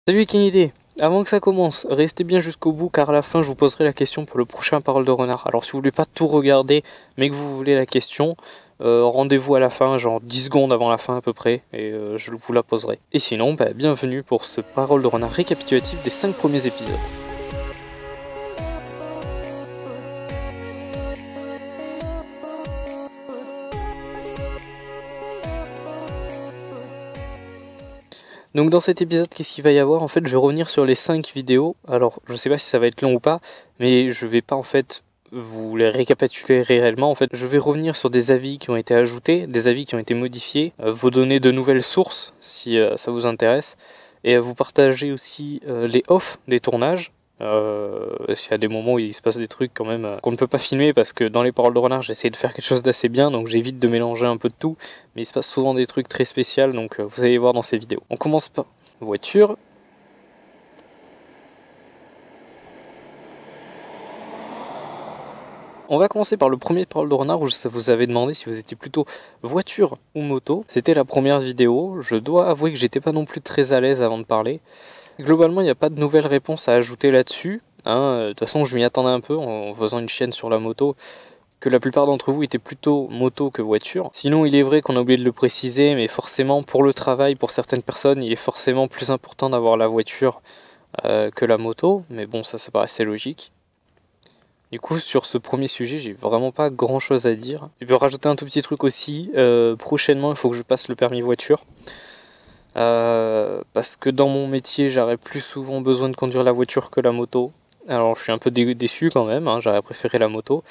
Salut Kennedy, avant que ça commence, restez bien jusqu'au bout car à la fin je vous poserai la question pour le prochain Parole de Renard. Alors si vous voulez pas tout regarder mais que vous voulez la question, rendez-vous à la fin, genre 10 secondes avant la fin à peu près, et je vous la poserai. Et sinon, bienvenue pour ce Parole de Renard récapitulatif des 5 premiers épisodes. Donc dans cet épisode, qu'est-ce qu'il va y avoir? En fait, je vais revenir sur les 5 vidéos. Alors, je sais pas si ça va être long ou pas, mais je vais pas en fait vous les récapituler réellement. En fait, je vais revenir sur des avis qui ont été ajoutés, des avis qui ont été modifiés, vous donner de nouvelles sources si ça vous intéresse, et vous partager aussi les offs des tournages. Parce qu'il y a des moments où il se passe des trucs quand même qu'on ne peut pas filmer parce que dans les Paroles de Renard j'essaie de faire quelque chose d'assez bien, donc j'évite de mélanger un peu de tout, mais il se passe souvent des trucs très spéciaux, donc vous allez voir dans ces vidéos. On commence par voiture. On va commencer par le premier Parole de Renard où ça vous avait demandé si vous étiez plutôt voiture ou moto. C'était la première vidéo, je dois avouer que j'étais pas non plus très à l'aise avant de parler. Globalement, il n'y a pas de nouvelles réponses à ajouter là-dessus. De toute façon, je m'y attendais un peu en faisant une chaîne sur la moto, que la plupart d'entre vous étaient plutôt moto que voiture. Sinon, il est vrai qu'on a oublié de le préciser, mais forcément, pour le travail, pour certaines personnes, il est forcément plus important d'avoir la voiture que la moto. Mais bon, ça paraissait logique. Du coup, sur ce premier sujet, j'ai vraiment pas grand-chose à dire. Je peux rajouter un tout petit truc aussi. Prochainement, il faut que je passe le permis voiture. Parce que dans mon métier j'aurais plus souvent besoin de conduire la voiture que la moto. Alors je suis un peu déçu quand même, j'aurais préféré la moto.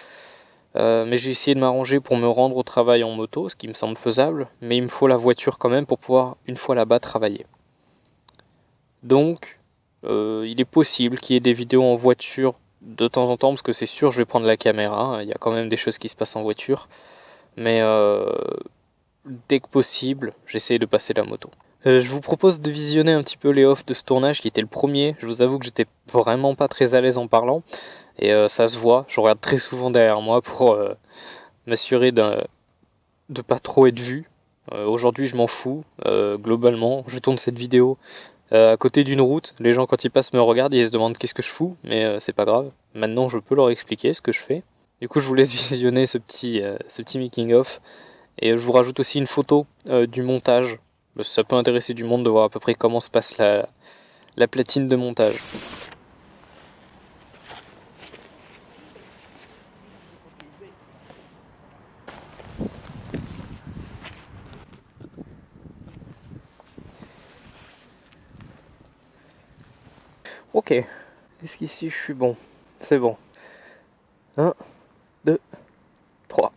Mais j'ai essayé de m'arranger pour me rendre au travail en moto, ce qui me semble faisable, mais il me faut la voiture quand même pour pouvoir, une fois là-bas, travailler. Donc il est possible qu'il y ait des vidéos en voiture de temps en temps, parce que c'est sûr je vais prendre la caméra, il y a quand même des choses qui se passent en voiture, mais dès que possible, j'essaye de passer la moto. Je vous propose de visionner un petit peu les offs de ce tournage qui était le premier. Je vous avoue que j'étais vraiment pas très à l'aise en parlant, et ça se voit, je regarde très souvent derrière moi pour m'assurer de pas trop être vu. Aujourd'hui je m'en fous, globalement, je tourne cette vidéo à côté d'une route. Les gens quand ils passent me regardent et ils se demandent qu'est-ce que je fous, mais c'est pas grave, maintenant je peux leur expliquer ce que je fais. Du coup je vous laisse visionner ce petit making of. Et je vous rajoute aussi une photo du montage. Ça peut intéresser du monde de voir à peu près comment se passe la platine de montage. Ok, est-ce qu'ici je suis bon? C'est bon. 1, 2, 3.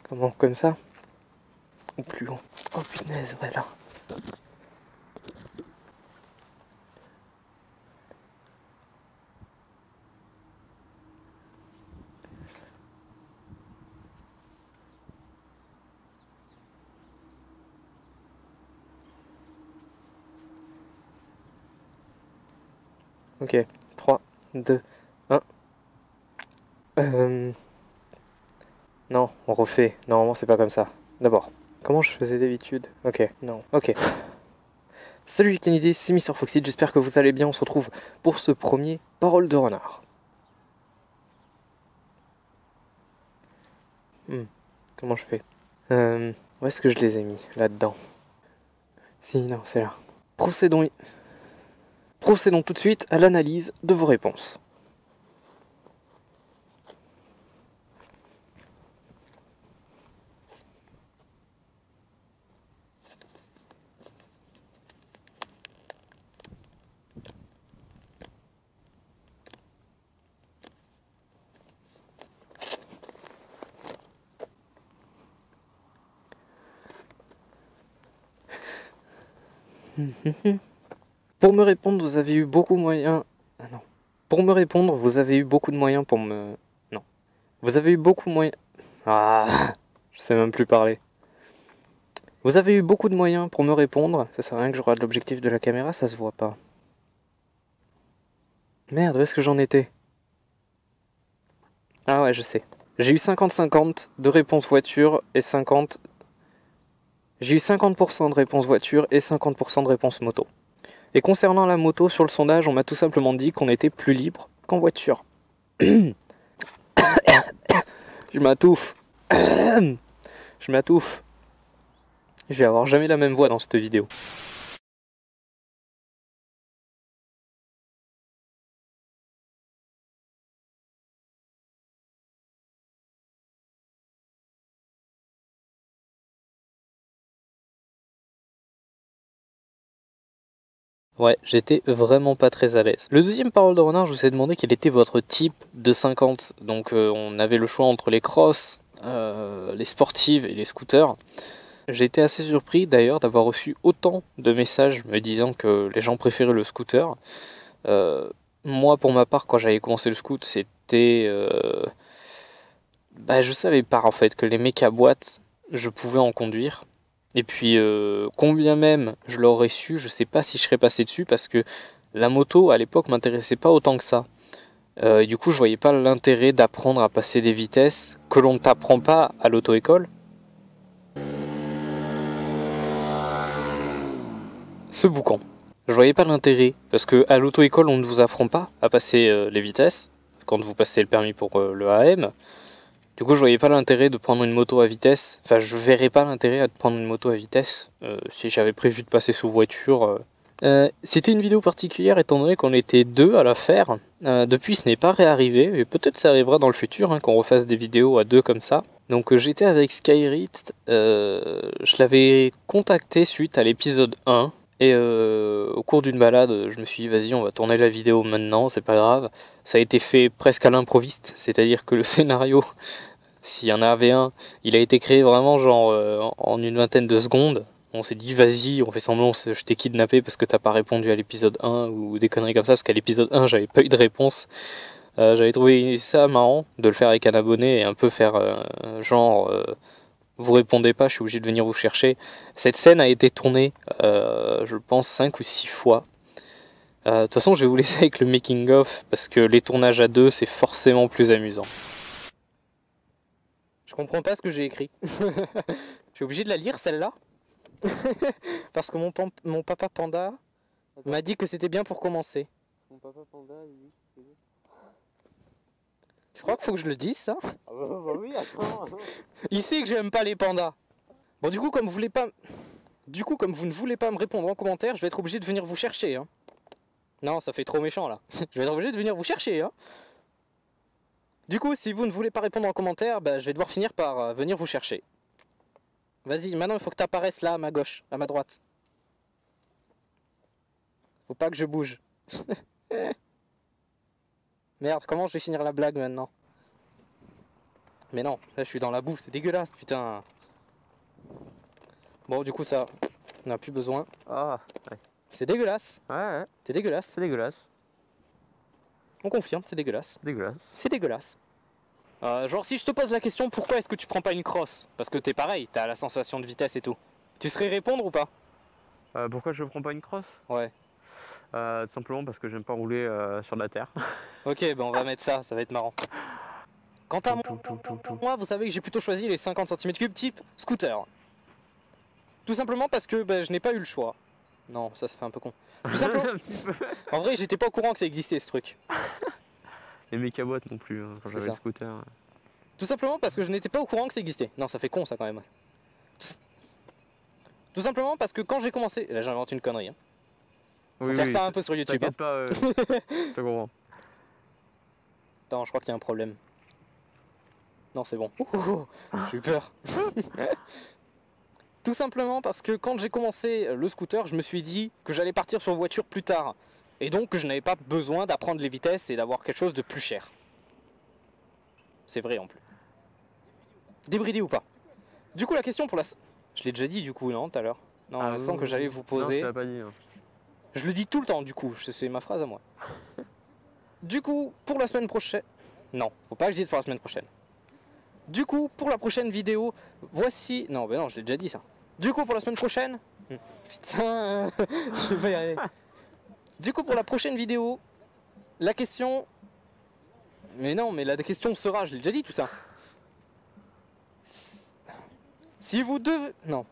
Comment? Comme ça? Ou plus long? Oh punaise, voilà. Ok, 3, 2, 1. Non, on refait. Normalement, c'est pas comme ça. D'abord, comment je faisais d'habitude? Ok, non, ok. Salut Kennedy, c'est Mr. Foxy, j'espère que vous allez bien. On se retrouve pour ce premier Parole de Renard. Comment je fais? Où est-ce que je les ai mis? Là-dedans. Si, non, c'est là. Procédons tout de suite à l'analyse de vos réponses. Pour me répondre, vous avez eu beaucoup de moyens... Ah non. Pour me répondre, vous avez eu beaucoup de moyens pour me... Non. Vous avez eu beaucoup de moyens... Ah, je sais même plus parler. Vous avez eu beaucoup de moyens pour me répondre. Ça sert à rien que je regarde l'objectif de la caméra, ça se voit pas. Merde, où est-ce que j'en étais? Ah ouais, je sais. J'ai eu 50-50 de réponses voiture et 50... J'ai eu 50% de réponses voiture et 50% de réponses moto. Et concernant la moto, sur le sondage, on m'a tout simplement dit qu'on était plus libre qu'en voiture. Je m'atouffe. Je m'atouffe. Je vais avoir jamais la même voix dans cette vidéo. Ouais, j'étais vraiment pas très à l'aise. Le deuxième parole de renard, je vous ai demandé quel était votre type de 50. Donc on avait le choix entre les crosses, les sportives et les scooters. J'ai été assez surpris d'ailleurs d'avoir reçu autant de messages me disant que les gens préféraient le scooter. Moi pour ma part, quand j'avais commencé le scoot, c'était... je savais pas en fait que les mecs à boîte, je pouvais en conduire. Et puis, combien même je l'aurais su, je sais pas si je serais passé dessus parce que la moto à l'époque m'intéressait pas autant que ça. Et du coup, je voyais pas l'intérêt d'apprendre à passer des vitesses que l'on ne t'apprend pas à l'auto-école. Ce boucan. Je voyais pas l'intérêt parce que à l'auto-école, on ne vous apprend pas à passer les vitesses quand vous passez le permis pour le AM. Du coup, je voyais pas l'intérêt de prendre une moto à vitesse. Enfin, je verrais pas l'intérêt de prendre une moto à vitesse si j'avais prévu de passer sous voiture. C'était une vidéo particulière étant donné qu'on était deux à la faire. Depuis, ce n'est pas réarrivé, et peut-être ça arrivera dans le futur hein, qu'on refasse des vidéos à deux comme ça. Donc j'étais avec Skyrit, je l'avais contacté suite à l'épisode 1. Et au cours d'une balade, je me suis dit vas-y on va tourner la vidéo maintenant, c'est pas grave. Ça a été fait presque à l'improviste, c'est-à-dire que le scénario, s'il y en avait un, il a été créé vraiment genre en une vingtaine de secondes. On s'est dit vas-y, on fait semblant, je t'ai kidnappé parce que t'as pas répondu à l'épisode 1 ou des conneries comme ça, parce qu'à l'épisode 1 j'avais pas eu de réponse. J'avais trouvé ça marrant de le faire avec un abonné et un peu faire vous répondez pas, je suis obligé de venir vous chercher. Cette scène a été tournée, je pense, 5 ou 6 fois. De toute façon, je vais vous laisser avec le making of, parce que les tournages à deux, c'est forcément plus amusant. Je comprends pas ce que j'ai écrit. Je suis obligé de la lire, celle-là. Parce que mon papa panda m'a dit que c'était bien pour commencer. Mon papa panda, lui. Tu crois qu'il faut que je le dise, ça? Ah bah oui, attends. Il sait que j'aime pas les pandas. Bon, du coup, comme vous ne voulez pas me répondre en commentaire, je vais être obligé de venir vous chercher. Hein. Non, ça fait trop méchant, là. Je vais être obligé de venir vous chercher. Hein. Du coup, si vous ne voulez pas répondre en commentaire, je vais devoir finir par venir vous chercher. Vas-y, maintenant, il faut que tu apparaisses là, à ma gauche, à ma droite. Faut pas que je bouge. Merde, comment je vais finir la blague maintenant? Mais non, là je suis dans la boue, c'est dégueulasse, putain. Bon, du coup ça, on n'a plus besoin. Ah, ouais. C'est dégueulasse. Ouais, C'est dégueulasse. c'est dégueulasse. On confirme, c'est dégueulasse. Dégueulasse. C'est dégueulasse. Genre si je te pose la question, pourquoi est-ce que tu prends pas une crosse? Parce que t'es pareil, t'as la sensation de vitesse et tout. Tu serais répondre ou pas? Pourquoi je prends pas une crosse? Ouais. Tout simplement parce que j'aime pas rouler sur de la terre. Ok, on va mettre ça, ça va être marrant. Quant à moi, vous savez que j'ai plutôt choisi les 50 cm3 type scooter. Tout simplement parce que je n'ai pas eu le choix. Non, ça fait un peu con. Tout simplement. En vrai, j'étais pas au courant que ça existait ce truc. Les mecs à boîte non plus, hein, quand j'avais le scooter. Tout simplement parce que je n'étais pas au courant que ça existait. Non, ça fait con ça quand même. Tout simplement parce que quand j'ai commencé. Là, j'invente une connerie. Hein. Faut faire ça un peu sur YouTube. T'inquiète pas, je comprends. Attends, je crois qu'il y a un problème. Non, c'est bon. J'ai eu peur. Tout simplement parce que quand j'ai commencé le scooter, je me suis dit que j'allais partir sur voiture plus tard. Et donc que je n'avais pas besoin d'apprendre les vitesses et d'avoir quelque chose de plus cher. C'est vrai en plus. Débridé ou pas? Du coup la question pour la... Je l'ai déjà dit du coup, non, tout à l'heure? Non, sans que j'allais vous poser... Non, tu l'as pas dit. Hein. Je le dis tout le temps du coup, c'est ma phrase à moi. Du coup, pour la semaine prochaine... Non, faut pas que je dise pour la semaine prochaine. Du coup, pour la prochaine vidéo, voici... Non, non, je l'ai déjà dit ça. Du coup, pour la semaine prochaine... Putain, je vais pas y arriver. Du coup, pour la prochaine vidéo, la question... Mais non, mais la question sera... Je l'ai déjà dit tout ça. Si vous devez... Non.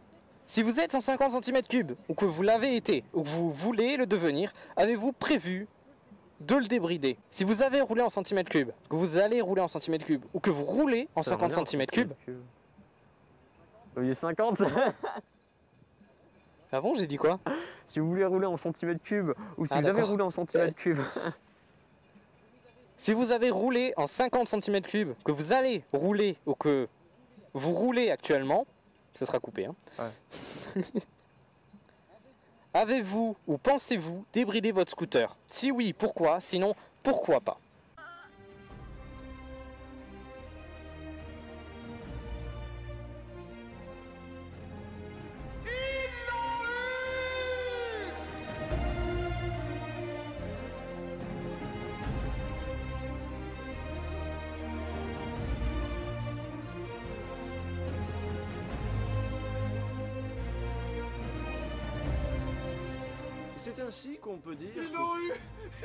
Si vous êtes 150 cm3, ou que vous l'avez été, ou que vous voulez le devenir, avez-vous prévu de le débrider? Si vous avez roulé en cm3, que vous allez rouler en cm3, ou que vous roulez en 50 cm3... Oui, 50. Ah bon, j'ai dit quoi? Si vous voulez rouler en centimètres cubes, ou si vous avez d'accord. roulé en centimètres cubes. Si vous avez roulé en 50 cm3, que vous allez rouler, ou que vous roulez actuellement, ça sera coupé, hein. Ouais. Avez-vous ou pensez-vous débrider votre scooter? Si oui, pourquoi? Sinon, pourquoi pas? C'est ainsi qu'on peut dire. Ils l'ont eu.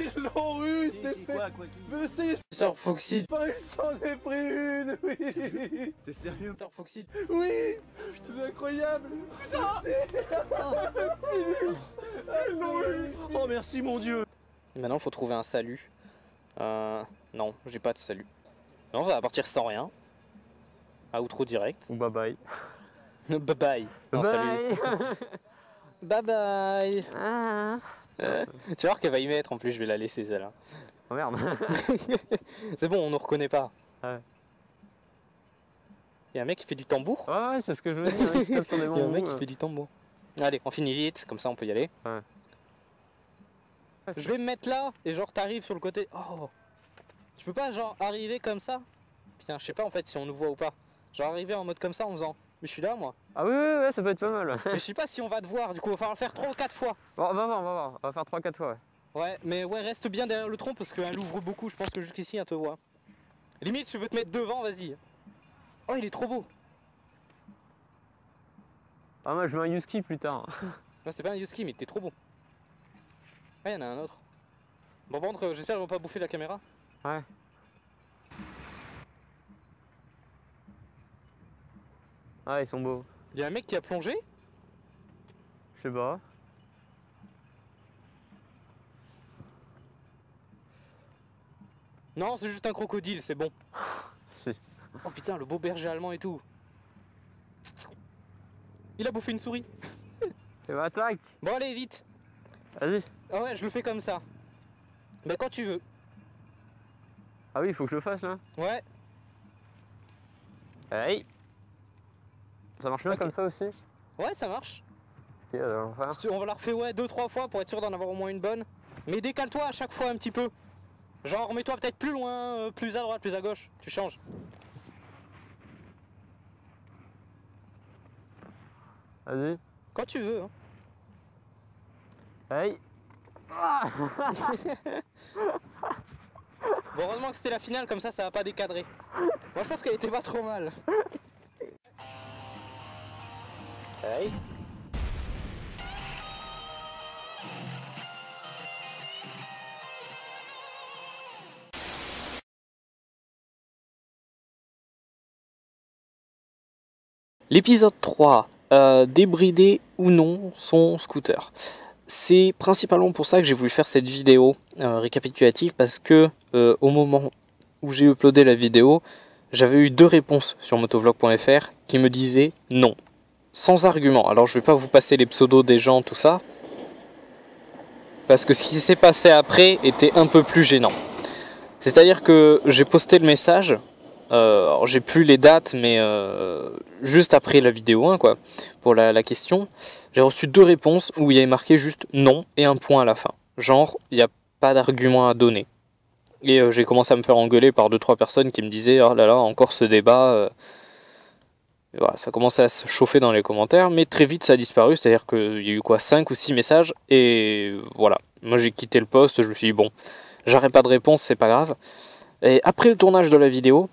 Ils l'ont eu. C'est fait. Quoi Mais c'est Sir Foxy. pas, il s'en est pris une. Oui. T'es sérieux? Sir Foxy. Oui. C'est incroyable. Putain. Ils l'ont eu. Oh merci mon Dieu. Et maintenant, il faut trouver un salut. Non, j'ai pas de salut. Non, ça va partir sans rien. Outro direct. Ou bye bye. Bye bye. Non, salut. Bye bye. Ah. Tu vas voir qu'elle va y mettre, en plus je vais la laisser celle-là. Oh merde. C'est bon, on ne reconnaît pas. Ouais. Il y a un mec qui fait du tambour. Ouais, c'est ce que je veux dire. Il y a un mec qui fait du tambour. Allez, on finit vite, comme ça on peut y aller. Ouais. Je vais me mettre là, et genre t'arrives sur le côté. Oh. Tu peux pas genre arriver comme ça? Putain, je sais pas en fait si on nous voit ou pas. Genre arriver en mode comme ça en faisant. Mais je suis là moi. Ah oui, oui, ouais, ça peut être pas mal. Mais je sais pas si on va te voir, du coup il va falloir le faire 3 ou 4 fois. Bon, on va voir, on va voir. On va faire 3-4 fois, ouais. Ouais, mais ouais, reste bien derrière le tronc parce qu'elle ouvre beaucoup, je pense que jusqu'ici elle te voit. Limite, si tu veux te mettre devant, vas-y. Oh, il est trop beau. Ah, moi je veux un Yuski plus tard. Non, c'était pas un Yuski, mais il était trop beau. Ah, il y en a un autre. Bon, par contre, j'espère qu'ils vont pas bouffer la caméra. Ouais. Ah, ils sont beaux. Il y a un mec qui a plongé. Je sais pas. Non, c'est juste un crocodile, c'est bon. Si. Oh putain, le beau berger allemand et tout. Il a bouffé une souris. Et bah, attaque. Bon, allez, vite. Vas-y. Ah ouais, je le fais comme ça. Mais quand tu veux. Ah oui, il faut que je le fasse là. Ouais. Hey. Ça marche bien Ok. comme ça aussi. Ouais, ça marche. Ok, on va faire. On va la refaire, ouais, 2-3 fois pour être sûr d'en avoir au moins une bonne. Mais décale-toi à chaque fois un petit peu. Genre, mets-toi peut-être plus loin, plus à droite, plus à gauche. Tu changes. Vas-y. Quand tu veux. Hein. Hey. Bon, heureusement que c'était la finale, comme ça va pas décadrer. Moi, je pense qu'elle était pas trop mal. Hey. L'épisode 3, débrider ou non son scooter. C'est principalement pour ça que j'ai voulu faire cette vidéo récapitulative parce que au moment où j'ai uploadé la vidéo, j'avais eu 2 réponses sur motovlog.fr qui me disaient non, sans argument. Alors je vais pas vous passer les pseudos des gens, tout ça, parce que ce qui s'est passé après était un peu plus gênant. C'est-à-dire que j'ai posté le message, alors j'ai plus les dates, mais juste après la vidéo 1, quoi, pour la question, j'ai reçu 2 réponses où il y avait marqué juste non et un point à la fin. Genre, il n'y a pas d'argument à donner. Et j'ai commencé à me faire engueuler par 2-3 personnes qui me disaient oh là là, encore ce débat. Et voilà, ça commençait à se chauffer dans les commentaires, mais très vite ça a disparu, c'est-à-dire qu'il y a eu quoi, 5 ou 6 messages, et voilà. Moi j'ai quitté le post, je me suis dit bon, j'aurai pas de réponse, c'est pas grave. Et après le tournage de la vidéo,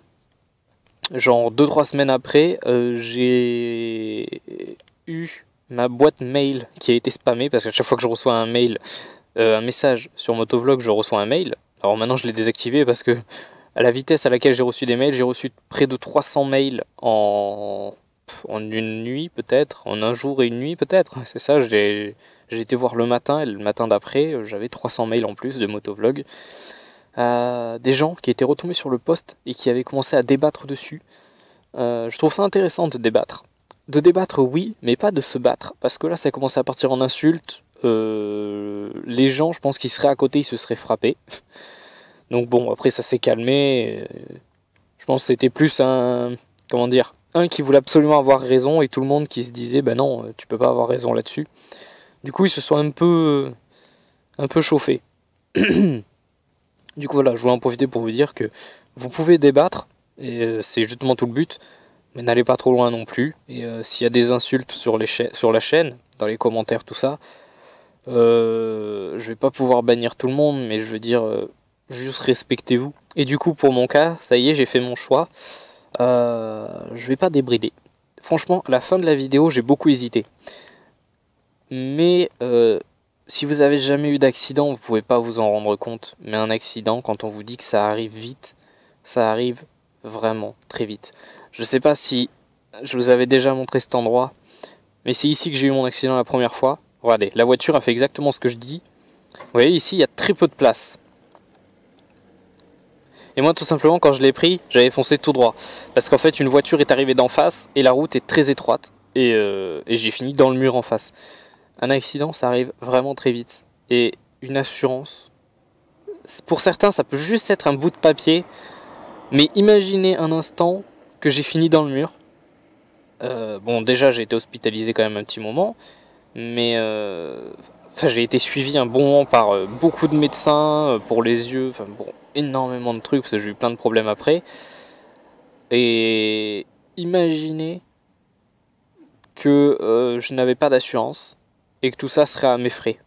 genre 2-3 semaines après, j'ai eu ma boîte mail qui a été spammée, parce qu'à chaque fois que je reçois un mail, un message sur Motovlog, je reçois un mail. Alors maintenant je l'ai désactivé parce que à la vitesse à laquelle j'ai reçu des mails, j'ai reçu près de 300 mails en en une nuit peut-être, en un jour et une nuit peut-être. C'est ça, j'ai été voir le matin, et le matin d'après, j'avais 300 mails en plus de motovlog. Des gens qui étaient retombés sur le post et qui avaient commencé à débattre dessus. Je trouve ça intéressant de débattre. De débattre, oui, mais pas de se battre. Parce que là, ça commençait à partir en insultes. Les gens, je pense qu'ils seraient à côté, ils se seraient frappés. Donc bon, après, ça s'est calmé. Je pense que c'était plus un... Comment dire ? Un qui voulait absolument avoir raison et tout le monde qui se disait, ben non, tu peux pas avoir raison là-dessus. Du coup, ils se sont un peu chauffés. Du coup, voilà, je voulais en profiter pour vous dire que vous pouvez débattre, et c'est justement tout le but, mais n'allez pas trop loin non plus. Et s'il y a des insultes sur la chaîne, dans les commentaires, tout ça, je vais pas pouvoir bannir tout le monde, mais je veux dire, juste respectez-vous. Et du coup, pour mon cas, ça y est, j'ai fait mon choix. Je vais pas débrider. Franchement, à la fin de la vidéo, j'ai beaucoup hésité. Mais si vous avez jamais eu d'accident, vous pouvez pas vous en rendre compte. Mais un accident, quand on vous dit que ça arrive vite, ça arrive vraiment très vite. Je sais pas si je vous avais déjà montré cet endroit, mais c'est ici que j'ai eu mon accident la première fois. Regardez, la voiture a fait exactement ce que je dis. Vous voyez, ici, il y a très peu de place. Et moi, tout simplement, quand je l'ai pris, j'avais foncé tout droit. Parce qu'en fait, une voiture est arrivée d'en face et la route est très étroite. Et j'ai fini dans le mur en face. Un accident, ça arrive vraiment très vite. Et une assurance, pour certains, ça peut juste être un bout de papier. Mais imaginez un instant que j'ai fini dans le mur. Bon, déjà, j'ai été hospitalisé quand même un petit moment. Mais j'ai été suivi un bon moment par beaucoup de médecins pour les yeux. Enfin, bon, énormément de trucs parce que j'ai eu plein de problèmes après. Et imaginez que je n'avais pas d'assurance et que tout ça serait à mes frais.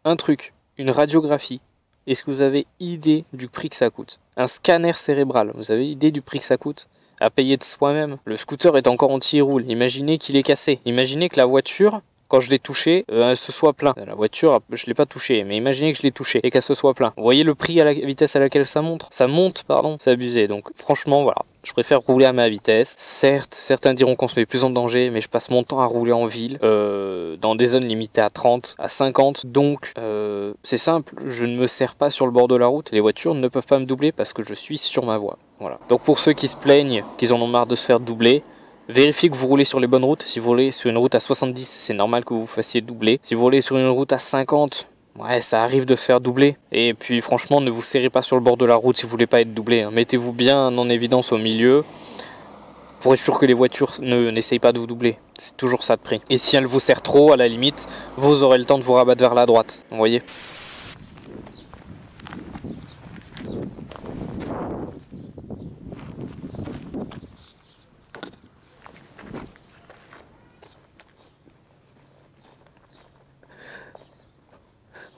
Un truc, une radiographie. Est-ce que vous avez idée du prix que ça coûte? Un scanner cérébral, vous avez idée du prix que ça coûte? À payer de soi-même. Le scooter est encore anti-roule. Imaginez qu'il est cassé. Imaginez que la voiture, quand je l'ai touché, elle se soit plein. La voiture, je l'ai pas touchée, mais imaginez que je l'ai touché et qu'elle se soit plein. Vous voyez le prix à la vitesse à laquelle ça monte? Ça monte, pardon, c'est abusé. Donc franchement, voilà. Je préfère rouler à ma vitesse. Certes, certains diront qu'on se met plus en danger, mais je passe mon temps à rouler en ville, dans des zones limitées à 30, à 50. Donc, c'est simple, je ne me sers pas sur le bord de la route. Les voitures ne peuvent pas me doubler parce que je suis sur ma voie. Voilà. Donc pour ceux qui se plaignent, qu'ils en ont marre de se faire doubler, vérifiez que vous roulez sur les bonnes routes. Si vous roulez sur une route à 70, c'est normal que vous vous fassiez doubler. Si vous roulez sur une route à 50... ouais, ça arrive de se faire doubler. Et puis franchement, ne vous serrez pas sur le bord de la route si vous voulez pas être doublé. Hein. Mettez-vous bien en évidence au milieu pour être sûr que les voitures n'essayent pas de vous doubler. C'est toujours ça de prix. Et si elles vous serrent trop, à la limite, vous aurez le temps de vous rabattre vers la droite. Vous voyez ?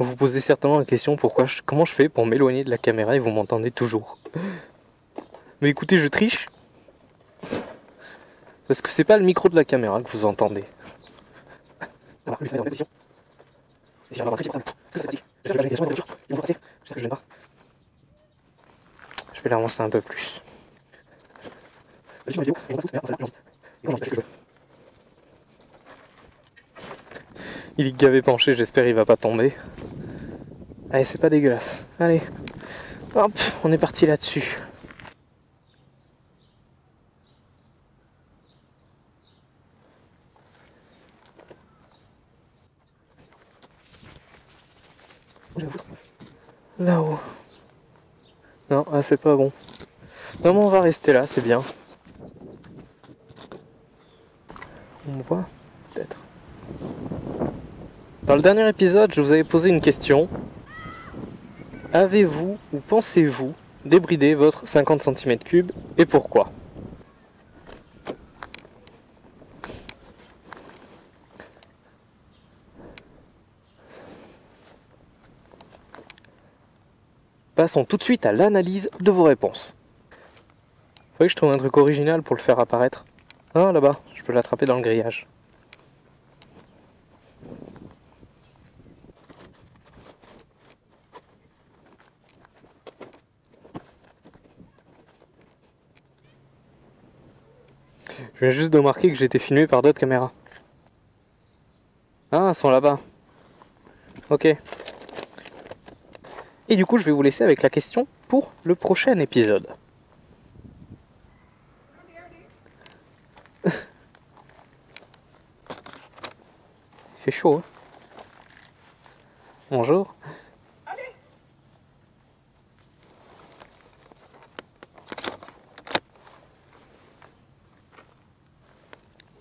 Vous vous posez certainement la question comment je fais pour m'éloigner de la caméra et vous m'entendez toujours. Mais écoutez, je triche. Parce que c'est pas le micro de la caméra que vous entendez. Je vais l'avancer un peu plus. Il est gavé penché, j'espère il va pas tomber. Allez, c'est pas dégueulasse. Allez, hop, on est parti là-dessus. Là-haut. Non, ah, c'est pas bon. Non, mais on va rester là, c'est bien. On me voit? Peut-être. Dans le dernier épisode, je vous avais posé une question. Avez-vous ou pensez-vous débrider votre 50 cm3 et pourquoi? Passons tout de suite à l'analyse de vos réponses. Faut que je trouve un truc original pour le faire apparaître. Ah, là-bas, je peux l'attraper dans le grillage. Je viens juste de remarquer que j'ai été filmé par d'autres caméras. Ah, elles sont là-bas. Ok. Et du coup, je vais vous laisser avec la question pour le prochain épisode. Il fait chaud, hein. Bonjour.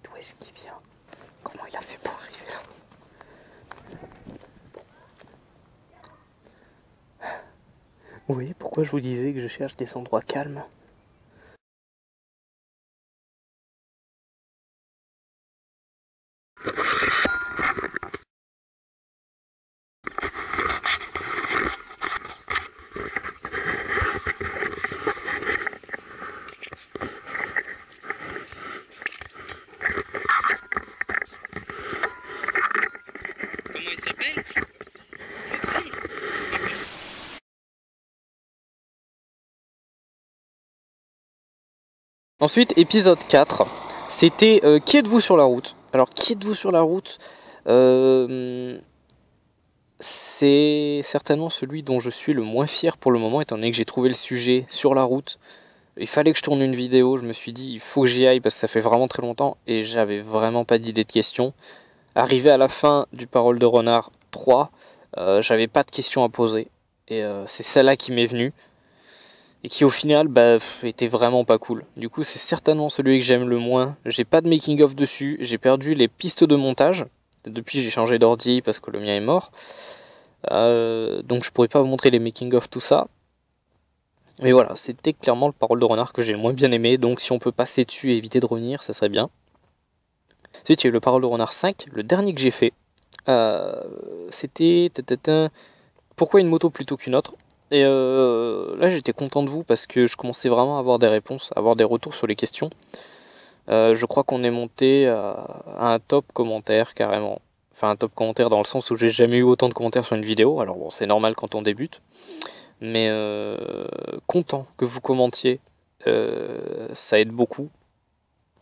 D'où est-ce qu'il vient? Comment il a fait pour arriver là? Vous voyez pourquoi je vous disais que je cherche des endroits calmes? Comment il s'appelle? Foxy. Ensuite, épisode 4, c'était qui êtes-vous sur la route? Alors, qui êtes-vous sur la route? C'est certainement celui dont je suis le moins fier pour le moment, étant donné que j'ai trouvé le sujet sur la route. Il fallait que je tourne une vidéo, je me suis dit il faut que j'y aille parce que ça fait vraiment très longtemps et j'avais vraiment pas d'idée de questions. Arrivé à la fin du Parole de Renard 3, j'avais pas de questions à poser et c'est celle-là qui m'est venue et qui au final était vraiment pas cool. Du coup c'est certainement celui que j'aime le moins. J'ai pas de making of dessus, j'ai perdu les pistes de montage. Depuis j'ai changé d'ordi parce que le mien est mort. Donc je pourrais pas vous montrer les making of tout ça. Mais voilà, c'était clairement le Parole de Renard que j'ai le moins bien aimé, donc si on peut passer dessus et éviter de revenir, ça serait bien. Ensuite, il y a eu le Parole de Renard 5, le dernier que j'ai fait. C'était pourquoi une moto plutôt qu'une autre. Et là, j'étais content de vous parce que je commençais vraiment à avoir des réponses, à avoir des retours sur les questions. Je crois qu'on est monté à un top commentaire carrément. Enfin, un top commentaire dans le sens où j'ai jamais eu autant de commentaires sur une vidéo. Alors bon, c'est normal quand on débute. Mais content que vous commentiez, ça aide beaucoup.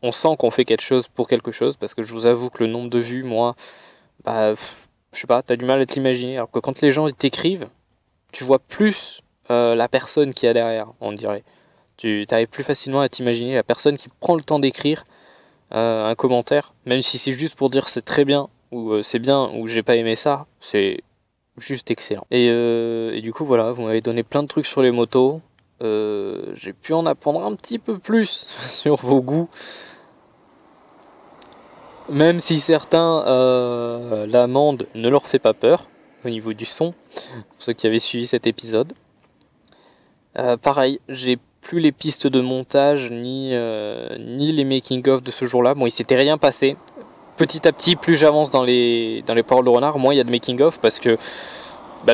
On sent qu'on fait quelque chose pour quelque chose, parce que je vous avoue que le nombre de vues, moi, je sais pas, t'as du mal à te l'imaginer. Alors que quand les gens t'écrivent, tu vois plus la personne qui est derrière, on dirait. Tu arrives plus facilement à t'imaginer la personne qui prend le temps d'écrire un commentaire, même si c'est juste pour dire c'est très bien, ou c'est bien, ou j'ai pas aimé ça, c'est juste excellent. Et du coup voilà, vous m'avez donné plein de trucs sur les motos. J'ai pu en apprendre un petit peu plus sur vos goûts. Même si certains, l'amende ne leur fait pas peur au niveau du son, pour ceux qui avaient suivi cet épisode. Pareil, j'ai plus les pistes de montage ni les making-of de ce jour-là. Bon, il s'était rien passé. Petit à petit, plus j'avance dans les Paroles de Renard, moins il y a de making-of parce que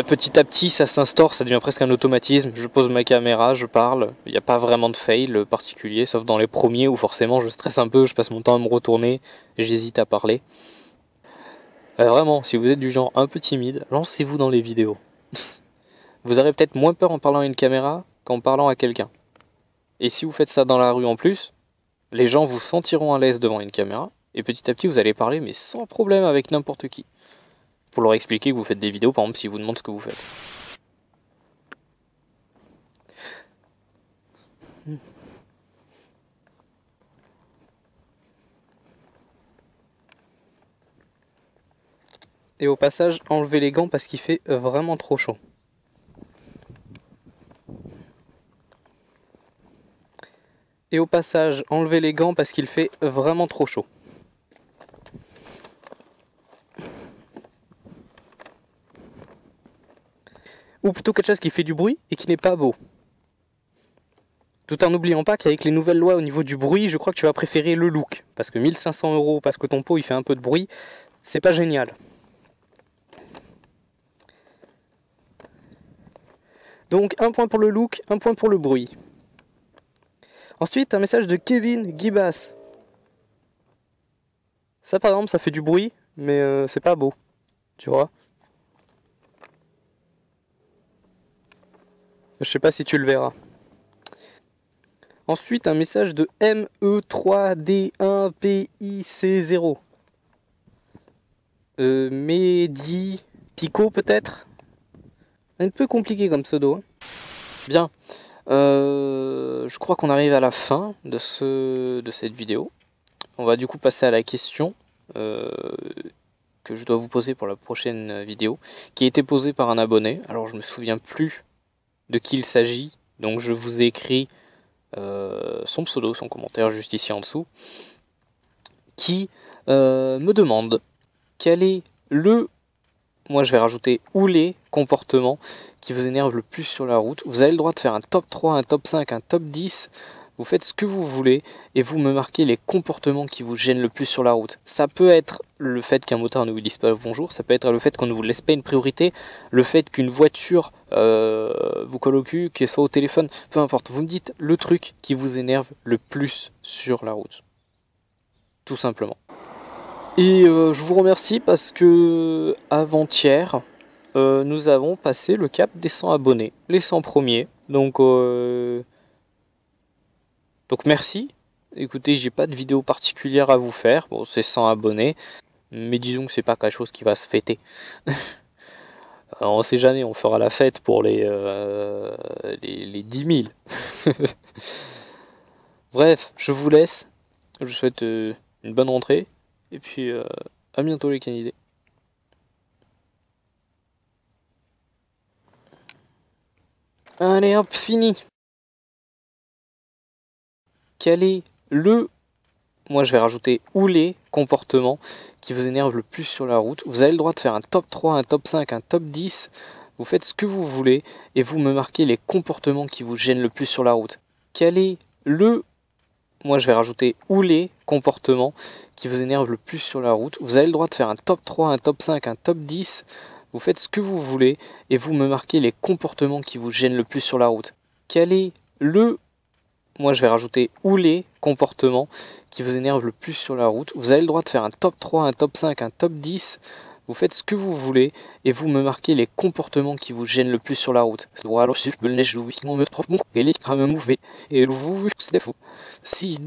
petit à petit ça s'instaure, ça devient presque un automatisme. Je pose ma caméra, je parle, il n'y a pas vraiment de fail particulier, sauf dans les premiers où forcément je stresse un peu, je passe mon temps à me retourner, j'hésite à parler. Vraiment, si vous êtes du genre un peu timide, lancez-vous dans les vidéos. Vous aurez peut-être moins peur en parlant à une caméra qu'en parlant à quelqu'un. Et si vous faites ça dans la rue en plus, les gens vous sentiront à l'aise devant une caméra, et petit à petit vous allez parler mais sans problème avec n'importe qui. Pour leur expliquer que vous faites des vidéos, par exemple, s'ils vous demandent ce que vous faites. Et au passage, enlevez les gants parce qu'il fait vraiment trop chaud. Et au passage, enlevez les gants parce qu'il fait vraiment trop chaud. Ou plutôt quelque chose qui fait du bruit et qui n'est pas beau. Tout en n'oubliant pas qu'avec les nouvelles lois au niveau du bruit, je crois que tu vas préférer le look. Parce que 1500 € parce que ton pot il fait un peu de bruit, c'est pas génial. Donc un point pour le look, un point pour le bruit. Ensuite, un message de Kevin Gibas. Ça par exemple, ça fait du bruit, mais c'est pas beau. Tu vois ? Je sais pas si tu le verras. Ensuite, un message de ME3D1PIC0. Mehdi Pico peut-être? Un peu compliqué comme pseudo. Hein. Bien. Je crois qu'on arrive à la fin de cette vidéo. On va du coup passer à la question que je dois vous poser pour la prochaine vidéo, qui a été posée par un abonné. Alors je me souviens plus de qui il s'agit, donc je vous ai écrit son pseudo, son commentaire juste ici en dessous, qui me demande quel est le, moi je vais rajouter ou les comportements qui vous énervent le plus sur la route. Vous avez le droit de faire un top 3, un top 5, un top 10, vous faites ce que vous voulez et vous me marquez les comportements qui vous gênent le plus sur la route. Ça peut être le fait qu'un motard ne vous dise pas bonjour, ça peut être le fait qu'on ne vous laisse pas une priorité, le fait qu'une voiture vous colle au cul, qu'elle soit au téléphone, peu importe. Vous me dites le truc qui vous énerve le plus sur la route. Tout simplement. Et je vous remercie parce que avant-hier, nous avons passé le cap des 100 abonnés, les 100 premiers. Donc merci. Écoutez, j'ai pas de vidéo particulière à vous faire. Bon, c'est 100 abonnés, mais disons que c'est pas quelque chose qui va se fêter. On sait jamais, on fera la fête pour les 10 000. Bref, je vous laisse. Je vous souhaite une bonne rentrée. Et puis, à bientôt les canidés. Allez hop, fini. Quel est le, moi je vais rajouter ou les comportements qui vous énervent le plus sur la route. Vous avez le droit de faire un top 3, un top 5, un top 10. Vous faites ce que vous voulez et vous me marquez les comportements qui vous gênent le plus sur la route. Quel est le, moi je vais rajouter ou les comportements qui vous énervent le plus sur la route. Vous avez le droit de faire un top 3, un top 5, un top 10. Vous faites ce que vous voulez et vous me marquez les comportements qui vous gênent le plus sur la route. Quel est le, moi je vais rajouter ou les comportements qui vous énervent le plus sur la route. Vous avez le droit de faire un top 3, un top 5, un top 10. Vous faites ce que vous voulez et vous me marquez les comportements qui vous gênent le plus sur la route. Si